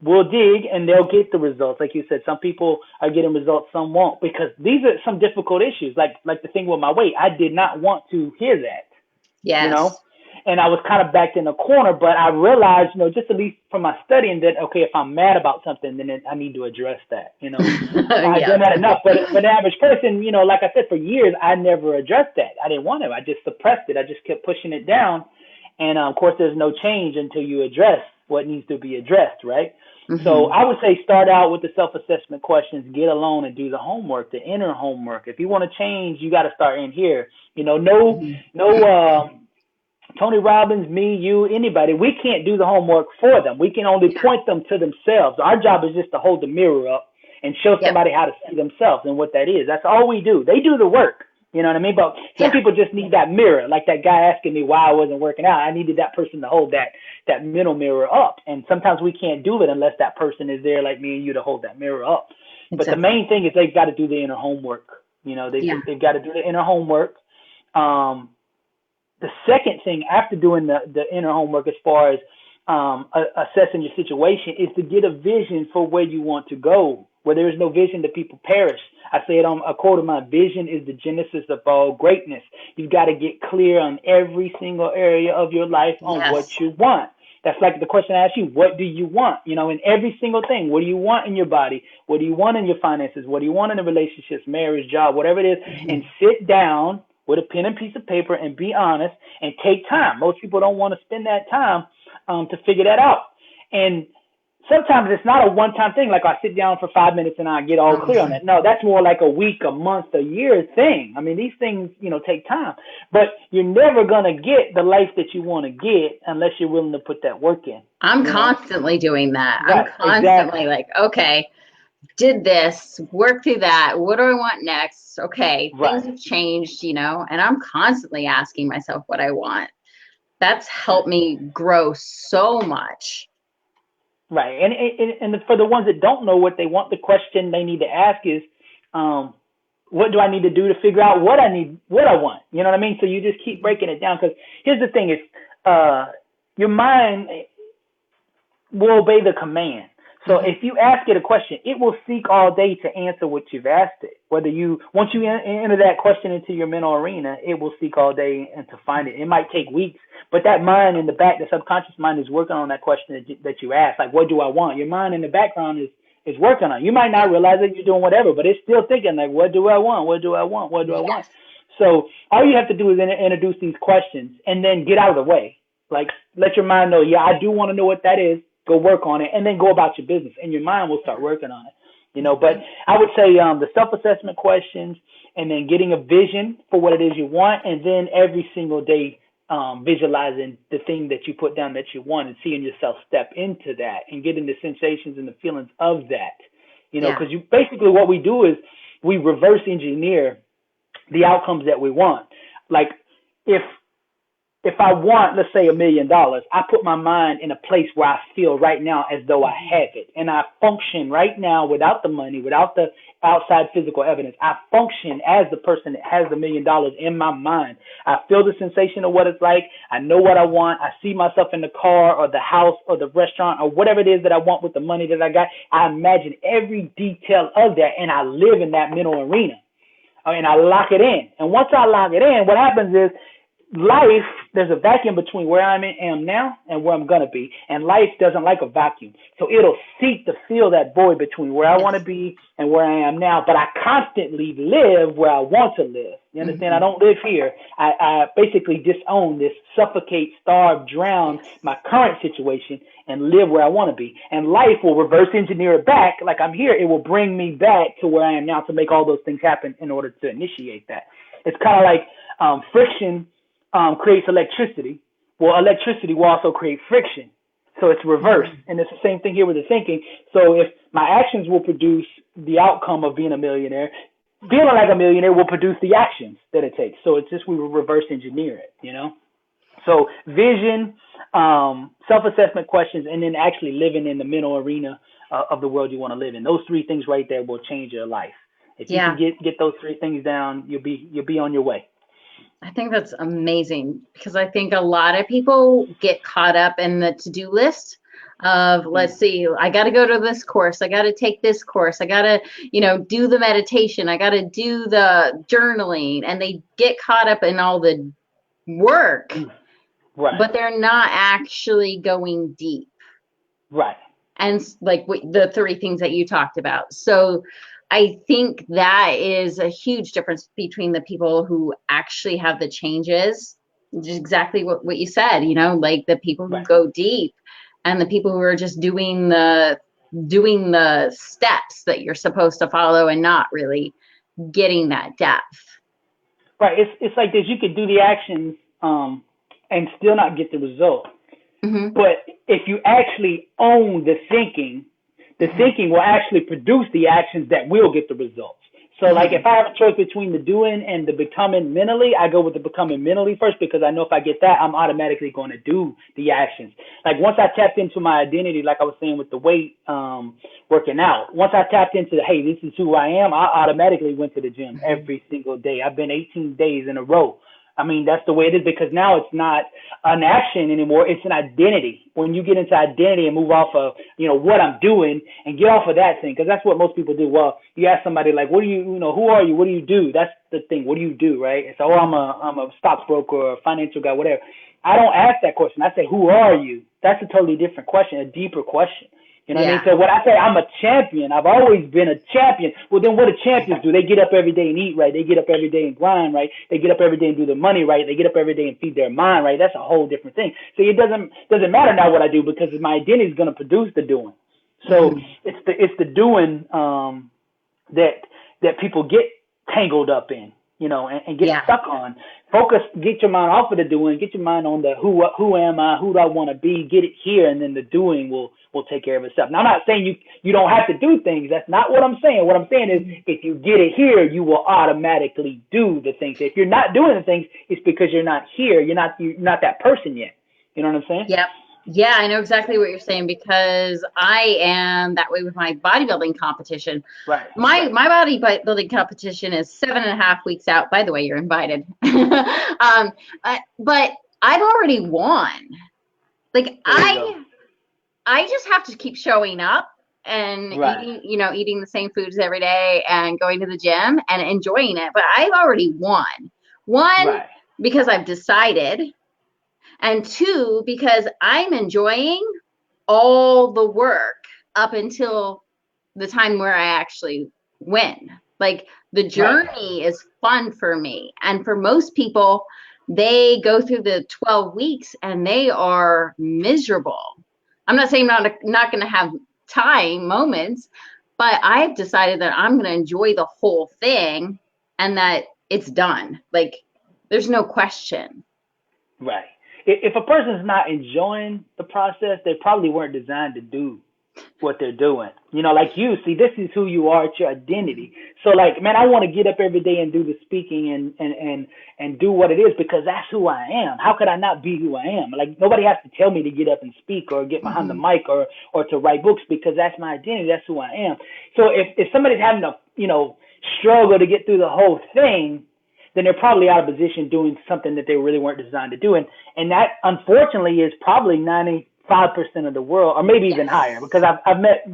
will dig and they'll get the results. Like you said, some people are getting results, some won't, because these are some difficult issues. Like the thing with my weight, I did not want to hear that, you know. Yes. And I was kind of backed in a corner, but I realized, you know, just at least from my studying that, okay, if I'm mad about something, then I need to address that, you know. I had Yeah. done that enough, but for the average person, you know, like I said, for years, I never addressed that. I didn't want to. I just suppressed it. I just kept pushing it down. And of course, there's no change until you address what needs to be addressed, right? So Mm-hmm. I would say start out with the self-assessment questions, get alone and do the homework, the inner homework. If you want to change, you got to start in here. You know, Mm-hmm. no, Tony Robbins, me, you, anybody, we can't do the homework for them. We can only Yeah. point them to themselves. Our job is just to hold the mirror up and show Yep. somebody how to see themselves and what that is. That's all we do. They do the work. You know what I mean? But some Yeah. people just need that mirror, like that guy asking me why I wasn't working out. I needed that person to hold that mental mirror up. And sometimes we can't do it unless that person is there, like me and you, to hold that mirror up. But the Exactly. main thing is they've got to do the inner homework. You know, Yeah. they've got to do the inner homework. Um, the second thing after doing the inner homework, as far as assessing your situation, is to get a vision for where you want to go. Where there is no vision, the people perish. I say it on a quote of mine: vision is the genesis of all greatness. You've got to get clear on every single area of your life on what Yes. you want. That's like the question I ask you, what do you want? You know, in every single thing, what do you want in your body? What do you want in your finances? What do you want in the relationships, marriage, job, whatever it is? And sit down with a pen and piece of paper and be honest and take time. Most people don't want to spend that time to figure that out. And sometimes it's not a one-time thing, like I sit down for 5 minutes and I get all clear on that. No, that's more like a week, a month, a year thing. I mean, these things, you know, take time. But you're never going to get the life that you want to get unless you're willing to put that work in. I'm constantly doing that. Right, I'm constantly like, okay, did this, work through that. What do I want next? Okay, things have changed, you know, and I'm constantly asking myself what I want. That's helped me grow so much. Right. And for the ones that don't know what they want, the question they need to ask is, what do I need to do to figure out what I want? You know what I mean? So you just keep breaking it down, because here's the thing is, your mind will obey the command. So if you ask it a question, it will seek all day to answer what you've asked it. Once you enter that question into your mental arena, it will seek all day and to find it. It might take weeks, but that mind in the back, the subconscious mind, is working on that question that you asked. Like, what do I want? Your mind in the background is working on it. You might not realize that you're doing whatever, but it's still thinking like, what do I want? What do I want? What do I want? So all you have to do is introduce these questions and then get out of the way. Like, let your mind know, yeah, I do want to know what that is. Go work on it, and then go about your business, and your mind will start working on it. You know, but I would say the self-assessment questions, and then getting a vision for what it is you want, and then every single day visualizing the thing that you put down that you want, and seeing yourself step into that, and getting the sensations and the feelings of that. You know, because basically what we do is we reverse engineer the outcomes that we want. Like, if I want, let's say, $1 million, I put my mind in a place where I feel right now as though I have it. And I function right now without the money, without the outside physical evidence. I function as the person that has $1 million in my mind. I feel the sensation of what it's like. I know what I want. I see myself in the car or the house or the restaurant or whatever it is that I want with the money that I got. I imagine every detail of that, and I live in that mental arena. And I lock it in. And once I lock it in, what happens is, life, there's a vacuum between where I am now and where I'm going to be. And life doesn't like a vacuum. So it'll seek to fill that void between where I want to be and where I am now. But I constantly live where I want to live. You understand? I don't live here. I basically disown this, suffocate, starve, drown my current situation and live where I want to be. And life will reverse engineer it back. Like, I'm here. It will bring me back to where I am now to make all those things happen in order to initiate that. It's kind of like friction creates electricity. Well, electricity will also create friction. So it's reversed. And it's the same thing here with the thinking. So if my actions will produce the outcome of being a millionaire, feeling like a millionaire will produce the actions that it takes. So it's just, we will reverse engineer it, you know? So vision, self-assessment questions, and then actually living in the mental arena of the world you want to live in. Those three things right there will change your life. If you can get those three things down, you'll be on your way. I think that's amazing, because I think a lot of people get caught up in the to-do list of, let's see, I got to go to this course. I got to take this course. I got to, do the meditation. I got to do the journaling, and they get caught up in all the work, right? But they're not actually going deep. Right. And like the three things that you talked about. So I think that is a huge difference between the people who actually have the changes, just exactly what you said, like the people who go deep, and the people who are just doing the steps that you're supposed to follow and not really getting that depth. Right. It's like this. You could do the actions and still not get the result. Mm-hmm. But if you actually own the thinking will actually produce the actions that will get the results. So like, if I have a choice between the doing and the becoming mentally, I go with the becoming mentally first, because I know if I get that, I'm automatically going to do the actions. Like, once I tapped into my identity, like I was saying with the weight working out, once I tapped into hey, this is who I am, I automatically went to the gym every single day. I've been 18 days in a row. I mean, that's the way it is, because now it's not an action anymore. It's an identity. When you get into identity and move off of, what I'm doing, and get off of that thing, because that's what most people do. Well, you ask somebody like, what do you, who are you? What do you do? That's the thing. What do you do, right? It's, I'm a stockbroker or a financial guy, whatever. I don't ask that question. I say, who are you? That's a totally different question, a deeper question. You know what I mean? Yeah. So when I say I'm a champion, I've always been a champion. Well, then what do champions do? They get up every day and eat right. They get up every day and grind right. They get up every day and do their money right. They get up every day and feed their mind right. That's a whole different thing. So it doesn't matter now what I do because my identity is going to produce the doing. So it's the doing that people get tangled up in, you know, and get stuck on. Focus, get your mind off of the doing, get your mind on the who am I, who do I want to be, get it here, and then the doing will take care of itself. Now, I'm not saying you don't have to do things. That's not what I'm saying. What I'm saying is if you get it here, you will automatically do the things. If you're not doing the things, it's because you're not here. You're not that person yet. You know what I'm saying? Yep. Yeah, I know exactly what you're saying because I am that way with my bodybuilding competition. Right. My bodybuilding competition is 7.5 weeks out. By the way, you're invited. But I've already won. Like I just have to keep showing up and eating the same foods every day and going to the gym and enjoying it. But I've already won. One, because I've decided. And two, because I'm enjoying all the work up until the time where I actually win. Like the journey is fun for me. And for most people, they go through the 12 weeks and they are miserable. I'm not saying I'm not going to have moments, but I've decided that I'm going to enjoy the whole thing and that it's done. Like there's no question. Right. If a person's not enjoying the process, they probably weren't designed to do what they're doing. You know, like you, see, this is who you are. It's your identity. So like, man, I want to get up every day and do the speaking and do what it is because that's who I am. How could I not be who I am? Like nobody has to tell me to get up and speak or get behind the mic or to write books because that's my identity. That's who I am. So if somebody's having to, you know, struggle to get through the whole thing, then they're probably out of position doing something that they really weren't designed to do. And that, unfortunately, is probably 95% of the world, or maybe even higher, because I've met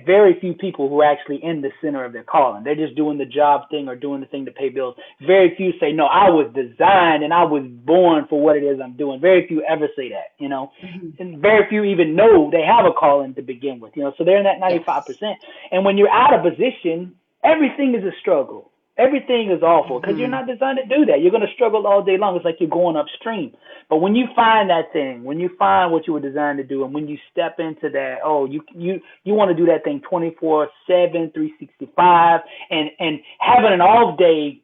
very few people who are actually in the center of their calling. They're just doing the job thing or doing the thing to pay bills. Very few say, no, I was designed and I was born for what it is I'm doing. Very few ever say that, you know, and very few even know they have a calling to begin with, you know, so they're in that 95%. And when you're out of position, everything is a struggle. Everything is awful because you're not designed to do that. You're going to struggle all day long. It's like you're going upstream. But when you find that thing, when you find what you were designed to do, and when you step into that, you want to do that thing 24/7, 365, and having an off day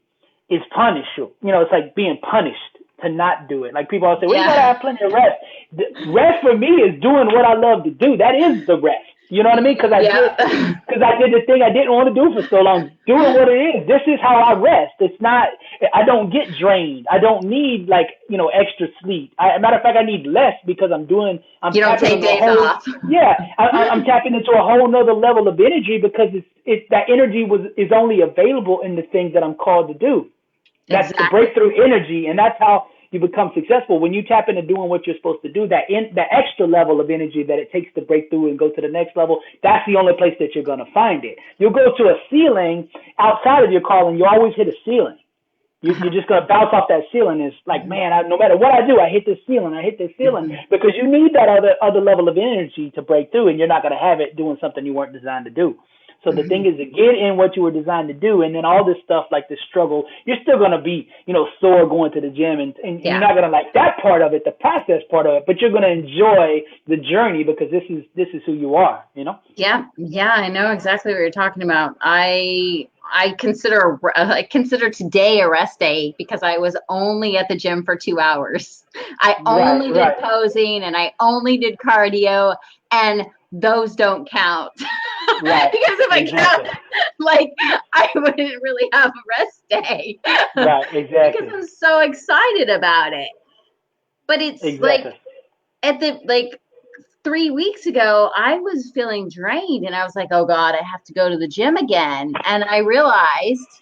is punishable. You know, it's like being punished to not do it. Like people always say, well, you got to have plenty of rest. The rest for me is doing what I love to do. That is the rest. You know what I mean? Because I did the thing I didn't want to do for so long. Doing what it is. This is how I rest. It's not. I don't get drained. I don't need extra sleep. Matter of fact, I need less because I'm doing. You don't take days off. Yeah, I'm tapping into a whole nother level of energy because it's that energy is only available in the thing that I'm called to do. That's the breakthrough energy, and that's how you become successful. When you tap into doing what you're supposed to do, that extra level of energy that it takes to break through and go to the next level, that's the only place that you're going to find it. You'll go to a ceiling outside of your calling. You always hit a ceiling. You're just going to bounce off that ceiling. It's like, man, no matter what I do, I hit this ceiling. Because you need that other level of energy to break through, and you're not going to have it doing something you weren't designed to do. So the thing is to get in what you were designed to do, and then all this stuff like the struggle, you're still going to be, sore going to the gym, and you're not going to like that part of it, the process part of it, but you're going to enjoy the journey because this is who you are, Yeah, I know exactly what you're talking about. I consider today a rest day because I was only at the gym for 2 hours. I only did posing and I only did cardio, and those don't count. Right. Because if I count, I wouldn't really have a rest day. Right, exactly. Because I'm so excited about it. But it's at the 3 weeks ago, I was feeling drained and I was like, oh God, I have to go to the gym again. And I realized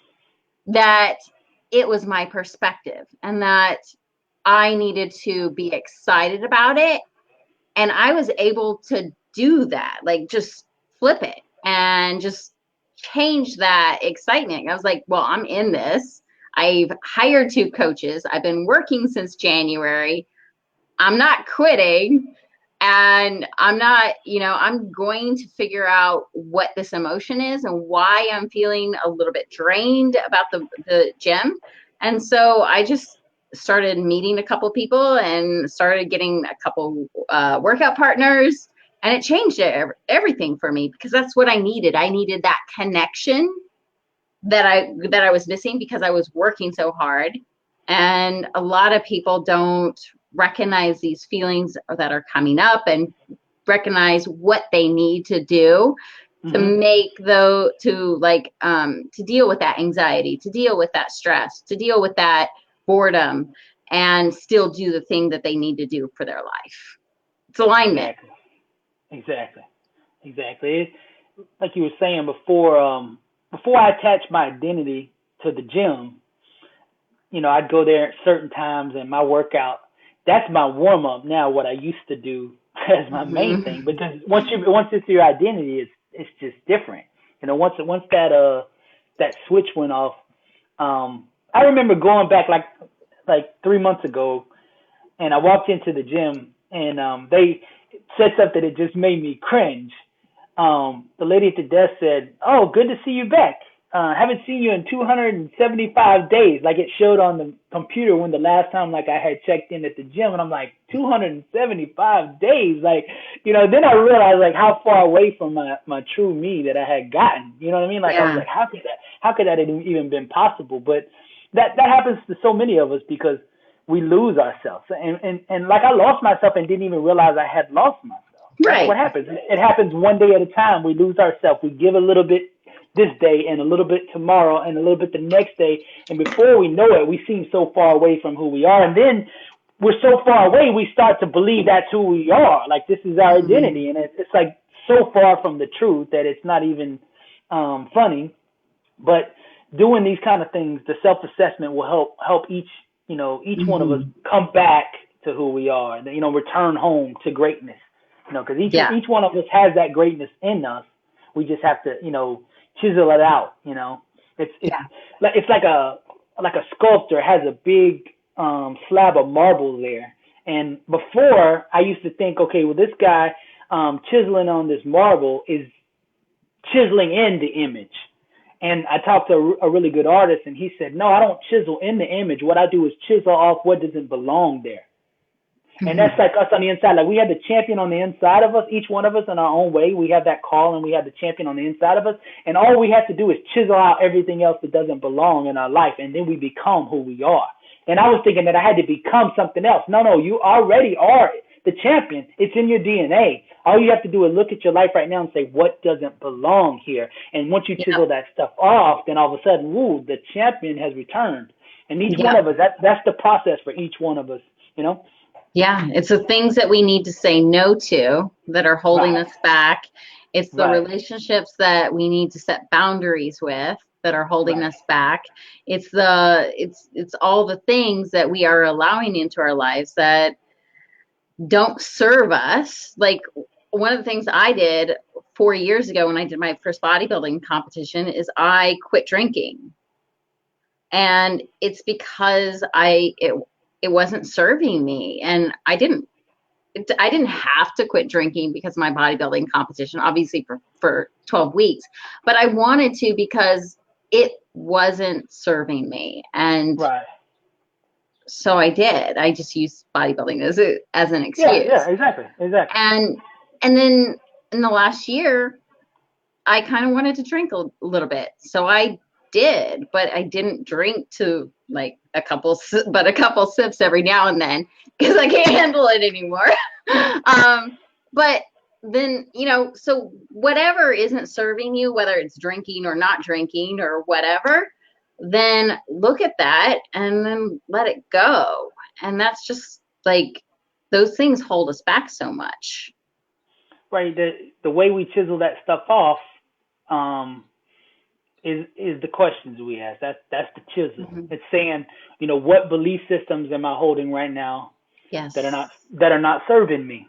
that it was my perspective and that I needed to be excited about it. And I was able to do that, just flip it and just change that excitement. I was like, well, I'm in this. I've hired 2 coaches. I've been working since January. I'm not quitting. And I'm not, I'm going to figure out what this emotion is and why I'm feeling a little bit drained about the gym. And so I just started meeting a couple people and started getting a couple workout partners, and it changed everything for me, because that's what I needed. I needed that connection that I was missing because I was working so hard. And a lot of people don't recognize these feelings that are coming up and recognize what they need to do to make to deal with that anxiety, to deal with that stress, to deal with that boredom, and still do the thing that they need to do for their life. It's alignment. Exactly. Exactly. Like you were saying before I attached my identity to the gym, I'd go there at certain times and my workout, that's my warm up now, what I used to do as my main thing. Because once it's your identity, it's just different. Once that switch went off, I remember going back like 3 months ago, and I walked into the gym, and they said something that just made me cringe. The lady at the desk said, "Oh, good to see you back. Haven't seen you in 275 days." Like, it showed on the computer when the last time I had checked in at the gym, and I'm like, 275 days. Then I realized how far away from my true me that I had gotten. You know what I mean? I was like, how could that have even been possible? But that happens to so many of us because we lose ourselves. And I lost myself and didn't even realize I had lost myself. That's what happens. It happens one day at a time. We lose ourselves. We give a little bit this day and a little bit tomorrow and a little bit the next day. And before we know it, we seem so far away from who we are. And then we're so far away, we start to believe that's who we are. This is our identity. And it's so far from the truth that it's not even funny. But doing these kind of things, the self-assessment will help each one of us come back to who we are, return home to greatness. Because each one of us has that greatness in us. We just have to, chisel it out. It's like a sculptor has a big slab of marble there. And before, I used to think, okay, well, this guy chiseling on this marble is chiseling in the image. And I talked to a really good artist, and he said, no, I don't chisel in the image. What I do is chisel off what doesn't belong there. And that's like us on the inside. We have the champion on the inside of us, each one of us in our own way. We have that call, and we have the champion on the inside of us. And all we have to do is chisel out everything else that doesn't belong in our life, and then we become who we are. And I was thinking that I had to become something else. No, you already are the champion. It's in your DNA. All you have to do is look at your life right now and say, what doesn't belong here? And once you chisel that stuff off, then all of a sudden, the champion has returned. And each one of us, that's the process for each one of us, Yeah, it's the things that we need to say no to that are holding us back. It's the relationships that we need to set boundaries with that are holding us back. It's all the things that we are allowing into our lives that don't serve us. One of the things I did 4 years ago when I did my first bodybuilding competition is I quit drinking. And it's because it wasn't serving me, and I didn't have to quit drinking because of my bodybuilding competition, obviously for 12 weeks, but I wanted to because it wasn't serving me. And so I did. I just used bodybuilding as an excuse. Yeah, exactly. And then in the last year, I kind of wanted to drink a little bit. So I did, but I didn't drink to a couple sips every now and then because I can't handle it anymore. But then, so whatever isn't serving you, whether it's drinking or not drinking or whatever, then look at that and then let it go. And that's just those things hold us back so much. Right. The way we chisel that stuff off, is the questions we ask. That's the chisel. It's saying, what belief systems am I holding right now that are not serving me?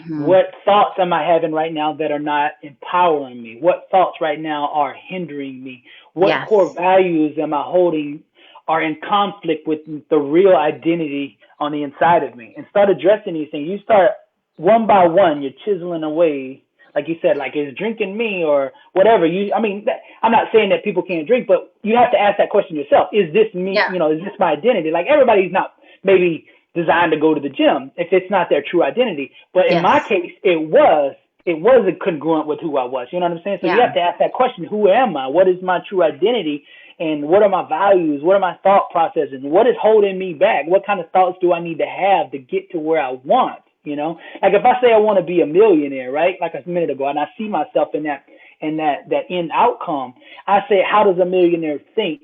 What thoughts am I having right now that are not empowering me? What thoughts right now are hindering me? What core values am I holding are in conflict with the real identity on the inside of me? And start addressing these things. You start one by one, you're chiseling away. Like you said, like, is drinking me or whatever. I'm not saying that people can't drink, but you have to ask that question yourself. Is this me? Yeah. Is this my identity? Like, everybody's not maybe designed to go to the gym if it's not their true identity. But in my case, it was congruent with who I was. You know what I'm saying? So you have to ask that question: who am I? What is my true identity? And what are my values? What are my thought processes? What is holding me back? What kind of thoughts do I need to have to get to where I want? Like, if I say I want to be a millionaire, right? Like a minute ago, and I see myself in that end outcome, I say, how does a millionaire think?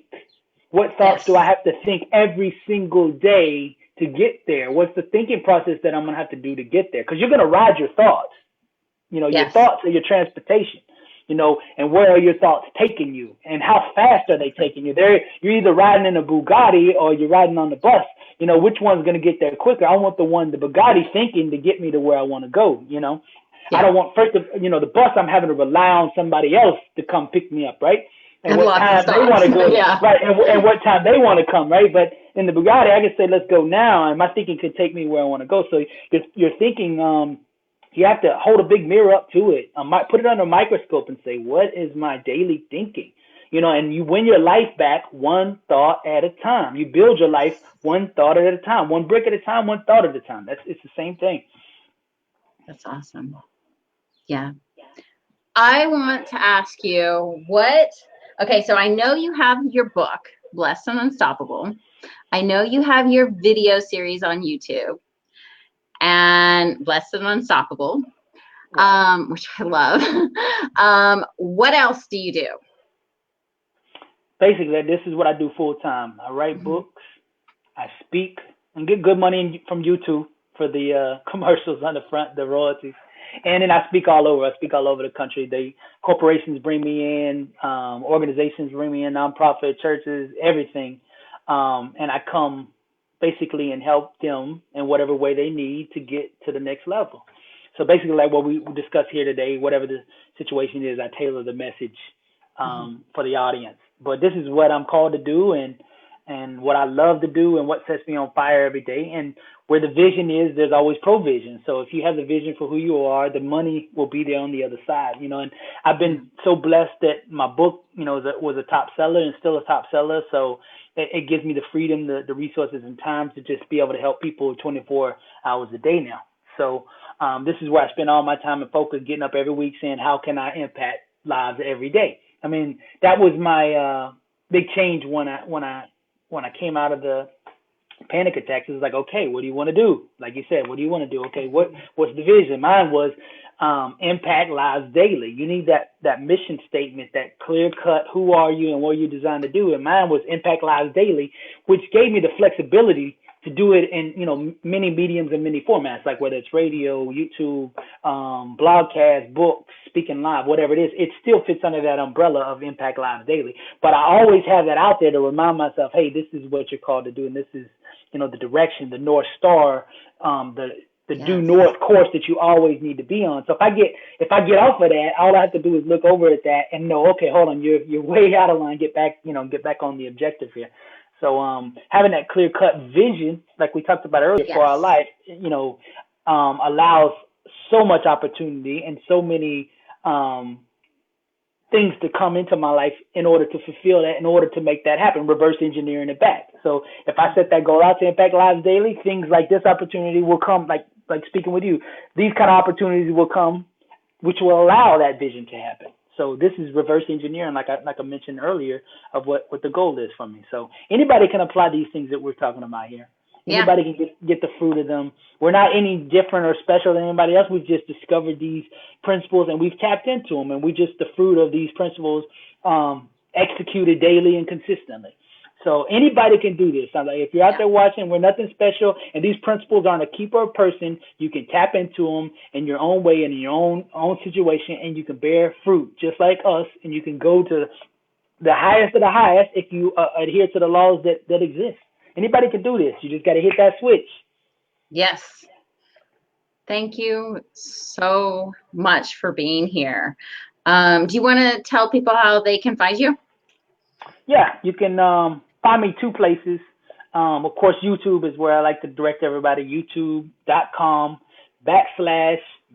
What thoughts do I have to think every single day to get there? What's the thinking process that I'm going to have to do to get there? Because you're going to ride your thoughts. Your thoughts are your transportation. And where are your thoughts taking you? And how fast are they taking you? You're either riding in a Bugatti or you're riding on the bus. Which one's going to get there quicker? I want the Bugatti thinking to get me to where I want to go. I don't want the bus. I'm having to rely on somebody else to come pick me up, right? And what time they want to go, right? And what time they want to come, right? But in the Bugatti, I can say, let's go now, and my thinking can take me where I want to go. So you're thinking, you have to hold a big mirror up to it. Put it under a microscope and say, what is my daily thinking? And you win your life back one thought at a time. You build your life one thought at a time, one brick at a time, one thought at a time. It's the same thing. That's awesome. Yeah. I want to ask you okay, so I know you have your book, Blessed and Unstoppable. I know you have your video series on YouTube, and Blessed and Unstoppable, which I love. What else do you do? Basically, this is what I do full time. I write books, I speak, and get good money from YouTube for the commercials on the front, the royalties. And then I speak all over. I speak all over the country. Corporations bring me in, organizations bring me in, nonprofit, churches, everything. And I come basically and help them in whatever way they need to get to the next level. So basically, like what we discussed here today, whatever the situation is, I tailor the message for the audience. But this is what I'm called to do, and what I love to do, and what sets me on fire every day. And where the vision is, there's always provision. So if you have the vision for who you are, the money will be there on the other side. And I've been so blessed that my book, was a top seller and still a top seller. So it gives me the freedom, the resources and time to just be able to help people 24 hours a day now. So this is where I spend all my time and focus, getting up every week saying, how can I impact lives every day? I mean, that was my big change when I came out of the panic attacks. It was like, okay, what do you want to do? Like you said, what do you want to do? Okay, what's the vision? Mine was impact lives daily. You need that mission statement, that clear cut, who are you and what are you designed to do? And mine was impact lives daily, which gave me the flexibility to do it in, many mediums and many formats, like whether it's radio, YouTube, blogcast, books, speaking live, whatever it is, it still fits under that umbrella of Impact Lives Daily. But I always have that out there to remind myself, hey, this is what you're called to do, and this is, the direction, the North Star, the due north course that you always need to be on. So if I get off of that, all I have to do is look over at that and know, okay, hold on, you're way out of line. Get back on the objective here. So having that clear cut vision, like we talked about earlier, for our life, allows so much opportunity and so many things to come into my life in order to fulfill that, in order to make that happen, reverse engineering it back. So if I set that goal out to impact lives daily, things like this opportunity will come, like speaking with you, these kind of opportunities will come, which will allow that vision to happen. So this is reverse engineering, like I mentioned earlier, of what the goal is for me. So anybody can apply these things that we're talking about here. Anybody can get the fruit of them. We're not any different or special than anybody else. We've just discovered these principles and we've tapped into them, and we just the fruit of these principles executed daily and consistently. So anybody can do this. Like, if you're out there watching, we're nothing special, and these principles aren't a keeper of person. You can tap into them in your own way and in your own situation, and you can bear fruit just like us, and you can go to the highest of the highest if you adhere to the laws that exist. Anybody can do this. You just got to hit that switch. Yes. Thank you so much for being here. Do you want to tell people how they can find you? Yeah, you can find me two places. Of course, YouTube is where I like to direct everybody, youtube.com/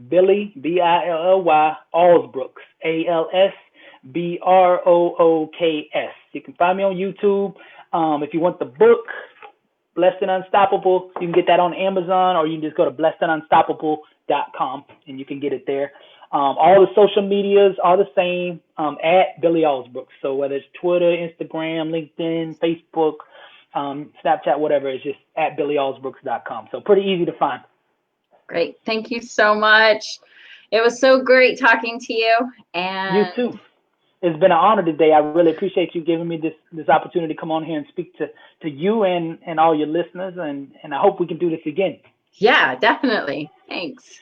/Billy, Billy, Alsbrooks, Alsbrooks. You can find me on YouTube. If you want the book, Blessed and Unstoppable, you can get that on Amazon, or you can just go to blessedandunstoppable.com and you can get it there. All the social medias are the same, at Billy Alsbrooks. So whether it's Twitter, Instagram, LinkedIn, Facebook, Snapchat, whatever, it's just at BillyAlsbrooks.com. So pretty easy to find. Great. Thank you so much. It was so great talking to you. And you too. It's been an honor today. I really appreciate you giving me this opportunity to come on here and speak to you and all your listeners. And I hope we can do this again. Yeah, definitely. Thanks.